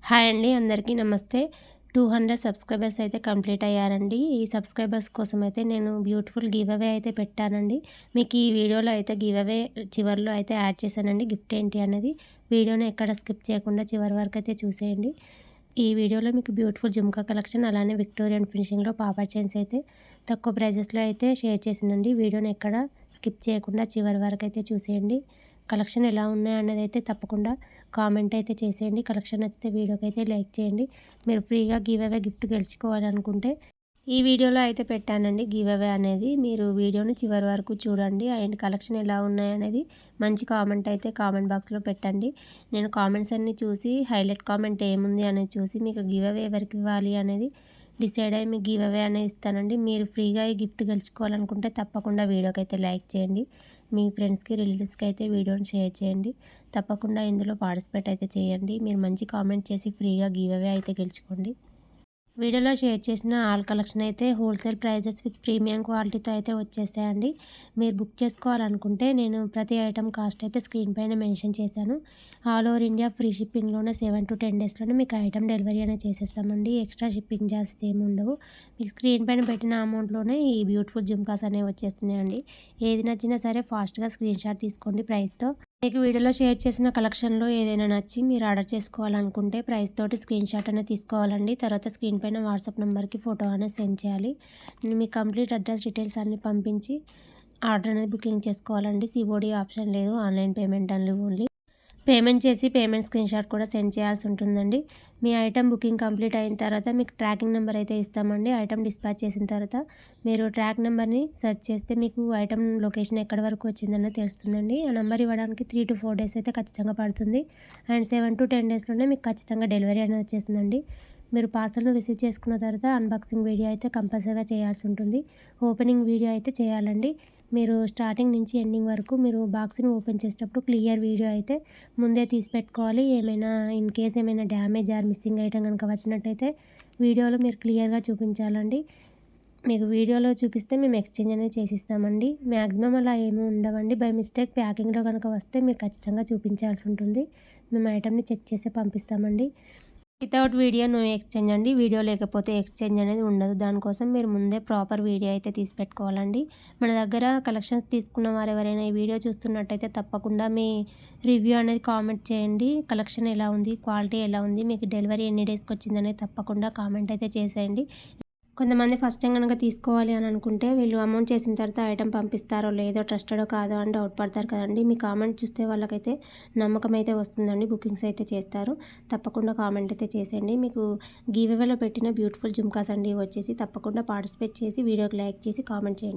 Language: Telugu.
హాయ్ అండి, అందరికీ నమస్తే. 200 సబ్స్క్రైబర్స్ అయితే కంప్లీట్ అయ్యారండి. ఈ సబ్స్క్రైబర్స్ కోసం అయితే నేను బ్యూటిఫుల్ గివ్ అవే అయితే పెట్టానండి. మీకు ఈ వీడియోలో అయితే గివ్ అవే చివరిలో అయితే యాడ్ చేశానండి. గిఫ్ట్ ఏంటి అనేది వీడియోని ఎక్కడ స్కిప్ చేయకుండా చివరి వరకు అయితే చూసేయండి. ఈ వీడియోలో మీకు బ్యూటిఫుల్ జుమ్కా కలెక్షన్, అలానే విక్టోరియన్ ఫినిషింగ్లో పాపా చైన్స్ అయితే తక్కువ ప్రైజెస్లో అయితే షేర్ చేసిందండి. వీడియోని ఎక్కడ స్కిప్ చేయకుండా చివరి వరకు అయితే చూసేయండి. కలెక్షన్ ఎలా ఉన్నాయన్నది అయితే తప్పకుండా కామెంట్ అయితే చేసేయండి. కలెక్షన్ నచ్చితే వీడియోకి అయితే లైక్ చేయండి. మీరు ఫ్రీగా గివ్ అవే గిఫ్ట్ గెలుచుకోవాలనుకుంటే ఈ వీడియోలో అయితే పెట్టానండి గివ్ అవే అనేది. మీరు వీడియోని చివరి వరకు చూడండి. అండ్ కలెక్షన్ ఎలా ఉన్నాయనేది మంచి కామెంట్ అయితే కామెంట్ బాక్స్లో పెట్టండి. నేను కామెంట్స్ అన్నీ చూసి హైలైట్ కామెంట్ ఏముంది అనేది చూసి మీకు గివ్ అవే ఎవరికి ఇవ్వాలి అనేది డిసైడ్ అయ్యి మీకు గివ్ అవే అనేది ఇస్తానండి. మీరు ఫ్రీగా ఈ గిఫ్ట్ గెలుచుకోవాలనుకుంటే తప్పకుండా వీడియోకి అయితే లైక్ చేయండి. మీ ఫ్రెండ్స్కి, రిలేటివ్స్కి అయితే వీడియోని షేర్ చేయండి. తప్పకుండా ఇందులో పార్టిసిపేట్ అయితే చేయండి. మీరు మంచి కామెంట్ చేసి ఫ్రీగా గివ్ అవే అయితే గెలుచుకోండి. వీడియోలో షేర్ చేసిన ఆల్ కలెక్షన్ అయితే హోల్సేల్ ప్రైజెస్ విత్ ప్రీమియం క్వాలిటీతో అయితే వచ్చేసాయండి. మీరు బుక్ చేసుకోవాలనుకుంటే నేను ప్రతి ఐటమ్ కాస్ట్ అయితే స్క్రీన్ పైన మెన్షన్ చేశాను. ఆల్ ఓవర్ ఇండియా ఫ్రీ షిప్పింగ్లోనే 7 to 10 డేస్లోనే మీకు ఐటమ్ డెలివరీ అనేది చేసేస్తామండి. ఎక్స్ట్రా షిప్పింగ్ ఛార్జెస్ ఏమి ఉండవు. మీకు స్క్రీన్ పైన పెట్టిన అమౌంట్లోనే ఈ బ్యూటిఫుల్ జుమ్కాస్ అనేవి వచ్చేస్తున్నాయండి. ఏది నచ్చినా సరే ఫాస్ట్గా స్క్రీన్ షాట్ తీసుకోండి ప్రైస్తో. మీకు వీడియోలో షేర్ చేసిన కలెక్షన్లో ఏదైనా నచ్చి మీరు ఆర్డర్ చేసుకోవాలనుకుంటే ప్రైస్ తోటి స్క్రీన్ షాట్ అనేది తీసుకోవాలండి. తర్వాత స్క్రీన్ పైన వాట్సాప్ నెంబర్కి ఫోటో అనేది సెండ్ చేయాలి. మీ కంప్లీట్ అడ్రస్ డీటెయిల్స్ అన్నీ పంపించి ఆర్డర్ అనేది బుకింగ్ చేసుకోవాలండి. సిఓడి ఆప్షన్ లేదు, ఆన్లైన్ పేమెంట్ ఓన్లీ. పేమెంట్ చేసి పేమెంట్ స్క్రీన్ షాట్ కూడా సెండ్ చేయాల్సి ఉంటుందండి. మీ ఐటమ్ బుకింగ్ కంప్లీట్ అయిన తర్వాత మీకు ట్రాకింగ్ నెంబర్ అయితే ఇస్తామండి. ఐటమ్ డిస్పాచ్ చేసిన తర్వాత మీరు ట్రాక్ నెంబర్ని సెర్చ్ చేస్తే మీకు ఐటమ్ లొకేషన్ ఎక్కడి వరకు వచ్చిందన్నది తెలుస్తుందండి. ఆ నెంబర్ ఇవ్వడానికి 3 to 4 డేస్ అయితే ఖచ్చితంగా పడుతుంది. అండ్ 7 to 10 డేస్లోనే మీకు ఖచ్చితంగా డెలివరీ అనేది వచ్చేసిందండి. మీరు పార్సల్ను రిసీవ్ చేసుకున్న తర్వాత అన్బాక్సింగ్ వీడియో అయితే కంపల్సరీగా చేయాల్సి ఉంటుంది. ఓపెనింగ్ వీడియో అయితే చేయాలండి. మీరు స్టార్టింగ్ నుంచి ఎండింగ్ వరకు మీరు బాక్స్ని ఓపెన్ చేసేటప్పుడు క్లియర్ వీడియో అయితే ముందే తీసి పెట్టుకోవాలి. ఏమైనా ఇన్ కేస్ ఏమైనా డ్యామేజ్ ఆర్ మిస్సింగ్ ఐటమ్ కనుక వచ్చినట్టయితే వీడియోలో మీరు క్లియర్గా చూపించాలండి. మీకు వీడియోలో చూపిస్తే మేము ఎక్స్చేంజ్ అనేది చేసిస్తామండి. మ్యాక్సిమం అలా ఏమీ ఉండవండి. బై మిస్టేక్ ప్యాకింగ్లో కనుక వస్తే మీరు ఖచ్చితంగా చూపించాల్సి ఉంటుంది. మేము ఐటమ్ని చెక్ చేసి పంపిస్తామండి. వితౌట్ వీడియో నో ఎక్స్చేంజ్ అండి. వీడియో లేకపోతే ఎక్స్చేంజ్ అనేది ఉండదు. దానికోసం మీరు ముందే ప్రాపర్ వీడియో అయితే తీసి పెట్టుకోవాలండి. మన దగ్గర కలెక్షన్స్ తీసుకున్న వారు ఎవరైనా ఈ వీడియో చూస్తున్నట్టయితే తప్పకుండా మీ రివ్యూ అనేది కామెంట్ చేయండి. కలెక్షన్ ఎలా ఉంది, క్వాలిటీ ఎలా ఉంది, మీకు డెలివరీ ఎన్ని డేస్కి వచ్చిందనేది తప్పకుండా కామెంట్ అయితే చేసేయండి. కొంతమంది ఫస్ట్ టైం కనుక తీసుకోవాలి అని అనుకుంటే వీళ్ళు అమౌంట్ చేసిన తర్వాత ఐటమ్ పంపిస్తారో లేదో, ట్రస్టెడో కాదో అని డౌట్ పడతారు కదండి. మీ కామెంట్ చూస్తే వాళ్ళకైతే నమ్మకం అయితే వస్తుందండి. బుకింగ్స్ అయితే చేస్తారు. తప్పకుండా కామెంట్ అయితే చేసేయండి. మీకు గివ్ అవేలో పెట్టిన బ్యూటిఫుల్ జుమ్కాస్ అండి వచ్చేసి తప్పకుండా పార్టిసిపేట్ చేసి వీడియోకి లైక్ చేసి కామెంట్ చేయండి.